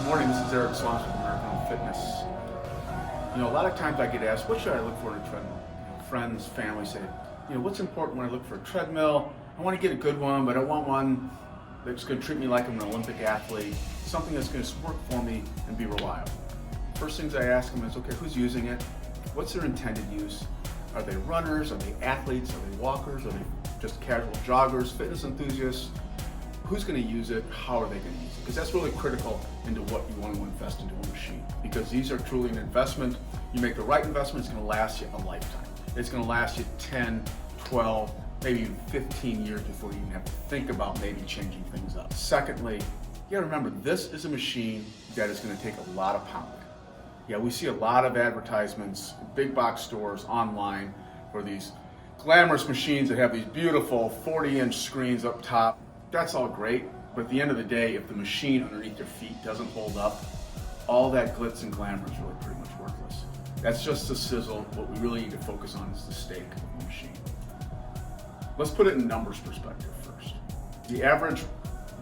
Good morning, this is Eric Swanson from American Fitness. A lot of times I get asked, what should I look for in a treadmill? Friends, family say, what's important when I look for a treadmill? I want to get a good one, but I want one that's going to treat me like I'm an Olympic athlete, something that's going to work for me and be reliable. First things I ask them is, okay, who's using it? What's their intended use? Are they runners? Are they athletes? Are they walkers? Are they just casual joggers, fitness enthusiasts? Who's going to use it? How are they going to use it? Because that's really critical into what you want to invest into a machine. Because these are truly an investment. You make the right investment, it's going to last you a lifetime. It's going to last you 10, 12, maybe even 15 years before you even have to think about maybe changing things up. Secondly, you got to remember, this is a machine that is going to take a lot of pounding. Yeah, we see a lot of advertisements, big box stores, online, for these glamorous machines that have these beautiful 40-inch screens up top. That's all great, but at the end of the day, if the machine underneath your feet doesn't hold up, all that glitz and glamour is really pretty much worthless. That's just the sizzle. What we really need to focus on is the steak of the machine. Let's put it in numbers perspective first. The average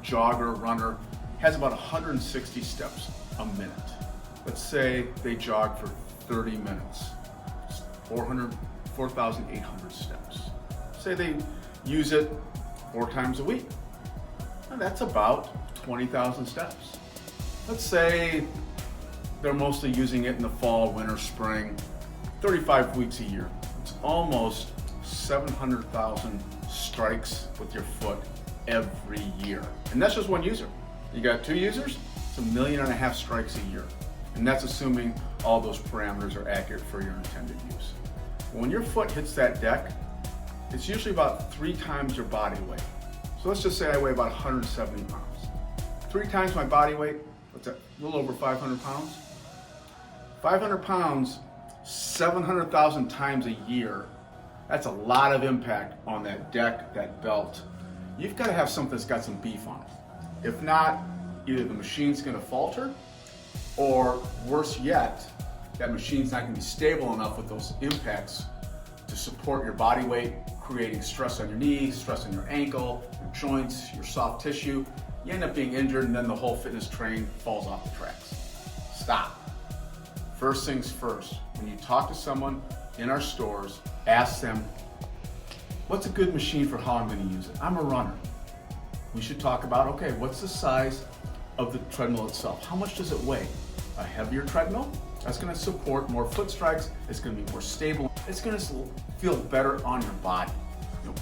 jogger, runner, has about 160 steps a minute. Let's say they jog for 30 minutes, 4,800 steps. Say they use it 4 times a week. Now that's about 20,000 steps. Let's say they're mostly using it in the fall, winter, spring, 35 weeks a year. It's almost 700,000 strikes with your foot every year. And that's just one user. You got 2 users, it's 1.5 million strikes a year. And that's assuming all those parameters are accurate for your intended use. When your foot hits that deck, it's usually about 3 times your body weight. So let's just say I weigh about 170 pounds. 3 times my body weight, what's that, a little over 500 pounds? 500 pounds, 700,000 times a year, that's a lot of impact on that deck, that belt. You've got to have something that's got some beef on it. If not, either the machine's going to falter, or worse yet, that machine's not going to be stable enough with those impacts to support your body weight, creating stress on your knees, stress on your ankle, your joints, your soft tissue. You end up being injured, and then the whole fitness train falls off the tracks. Stop. First things first, when you talk to someone in our stores, ask them, what's a good machine for how I'm going to use it? I'm a runner. We should talk about, okay, what's the size of the treadmill itself? How much does it weigh? A heavier treadmill? That's going to support more foot strikes. It's going to be more stable. It's going to feel better on your body.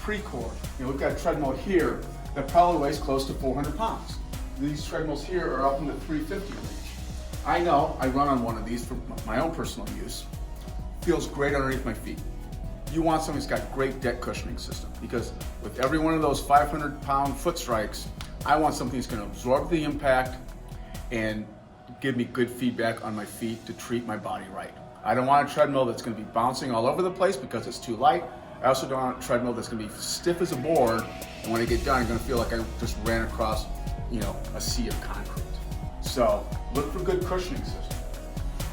Pre-core. We've got a treadmill here that probably weighs close to 400 pounds. These treadmills here are up in the 350 range. I know, I run on one of these for my own personal use. Feels great underneath my feet. You want something that's got great deck cushioning system, because with every one of those 500-pound foot strikes, I want something that's going to absorb the impact and give me good feedback on my feet to treat my body right. I don't want a treadmill that's going to be bouncing all over the place because it's too light. I also don't want a treadmill that's going to be stiff as a board, and when I get done, I'm going to feel like I just ran across, a sea of concrete. So look for good cushioning system.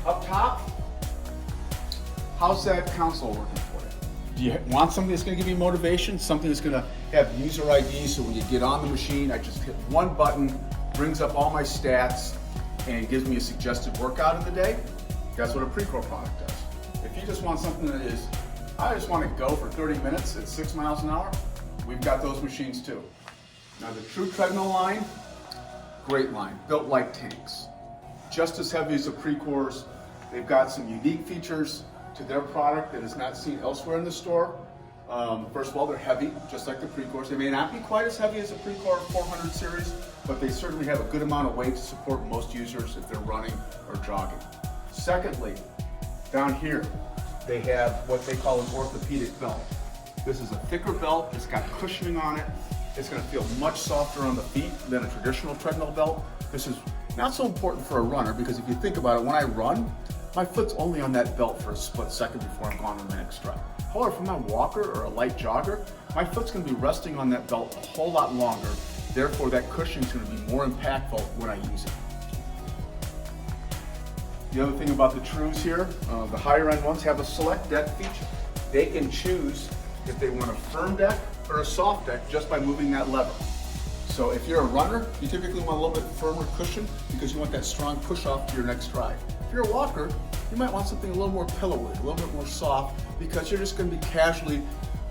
Up top, how's that console working for you? Do you want something that's going to give you motivation? Something that's going to have user ID, so when you get on the machine, I just hit one button, brings up all my stats, and gives me a suggested workout of the day? That's what a Pre-Core product does. If you just want something that is, I just want to go for 30 minutes at 6 miles an hour, we've got those machines too. Now the True Treadmill line, great line, built like tanks. Just as heavy as the Pre-Cores. They've got some unique features to their product that is not seen elsewhere in the store. First of all, they're heavy, just like the Pre-Cores. They may not be quite as heavy as the Pre-Core 400 series, but they certainly have a good amount of weight to support most users if they're running or jogging. Secondly, down here, they have what they call an orthopedic belt. This is a thicker belt, it's got cushioning on it. It's going to feel much softer on the feet than a traditional treadmill belt. This is not so important for a runner, because if you think about it, when I run, my foot's only on that belt for a split second before I'm gone on the next stride. However, if I'm a walker or a light jogger, my foot's going to be resting on that belt a whole lot longer. Therefore, that cushion's going to be more impactful when I use it. The other thing about the Trues here, the higher end ones have a select deck feature. They can choose if they want a firm deck or a soft deck just by moving that lever. So if you're a runner, you typically want a little bit firmer cushion because you want that strong push off to your next stride. If you're a walker, you might want something a little more pillowy, a little bit more soft, because you're just going to be casually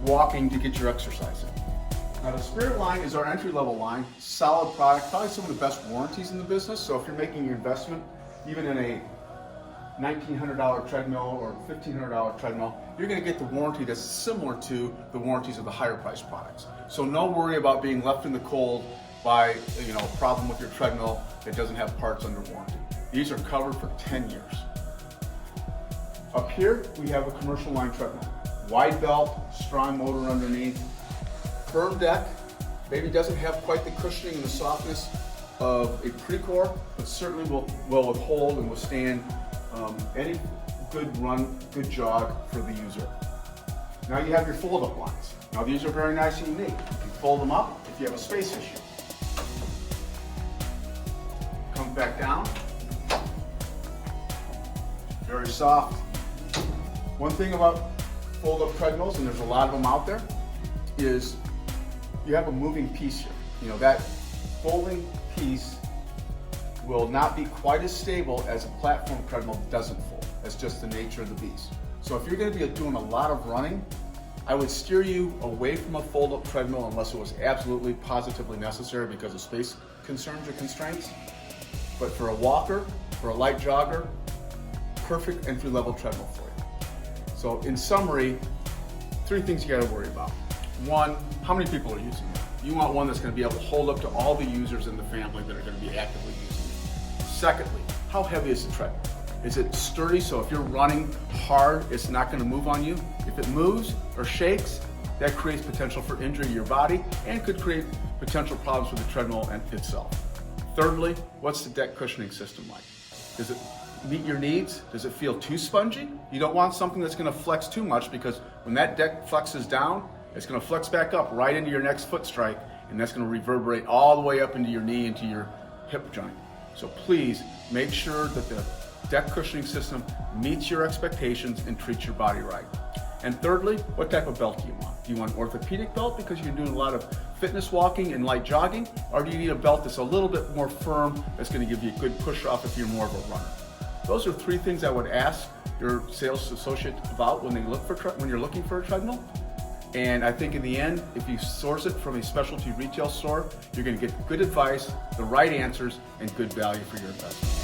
walking to get your exercise in. Now the Spirit line is our entry-level line, solid product, probably some of the best warranties in the business. So if you're making your investment, even in a $1,900 treadmill or $1,500 treadmill, you're going to get the warranty that's similar to the warranties of the higher priced products. So no worry about being left in the cold by a problem with your treadmill that doesn't have parts under warranty. These are covered for 10 years. Up here we have a commercial line treadmill. Wide belt, strong motor underneath, firm deck. Maybe doesn't have quite the cushioning and the softness of a Precor, but certainly will withhold and withstand any good run, good jog for the user. Now you have your fold-up lines. Now these are very nice and unique. You can fold them up if you have a space issue. Comes back down. Very soft. One thing about fold-up treadmills, and there's a lot of them out there, is you have a moving piece here. That folding piece will not be quite as stable as a platform treadmill that doesn't fold. That's just the nature of the beast. So if you're going to be doing a lot of running, I would steer you away from a fold-up treadmill unless it was absolutely positively necessary because of space concerns or constraints. But for a walker, for a light jogger, perfect entry-level treadmill for you. So in summary, 3 things you got to worry about. 1, how many people are using it? You want one that's going to be able to hold up to all the users in the family that are going to be actively using it. Secondly, how heavy is the treadmill? Is it sturdy so if you're running hard, it's not going to move on you? If it moves or shakes, that creates potential for injury to your body and could create potential problems with the treadmill itself. Thirdly, what's the deck cushioning system like? Does it meet your needs? Does it feel too spongy? You don't want something that's going to flex too much, because when that deck flexes down, it's going to flex back up right into your next foot strike, and that's going to reverberate all the way up into your knee, into your hip joint. So please make sure that the deck cushioning system meets your expectations and treats your body right. And thirdly, what type of belt do you want? Do you want an orthopedic belt because you're doing a lot of fitness walking and light jogging? Or do you need a belt that's a little bit more firm, that's going to give you a good push off if you're more of a runner? Those are 3 things I would ask your sales associate about when you're looking for a treadmill. And I think in the end, if you source it from a specialty retail store, you're going to get good advice, the right answers, and good value for your investment.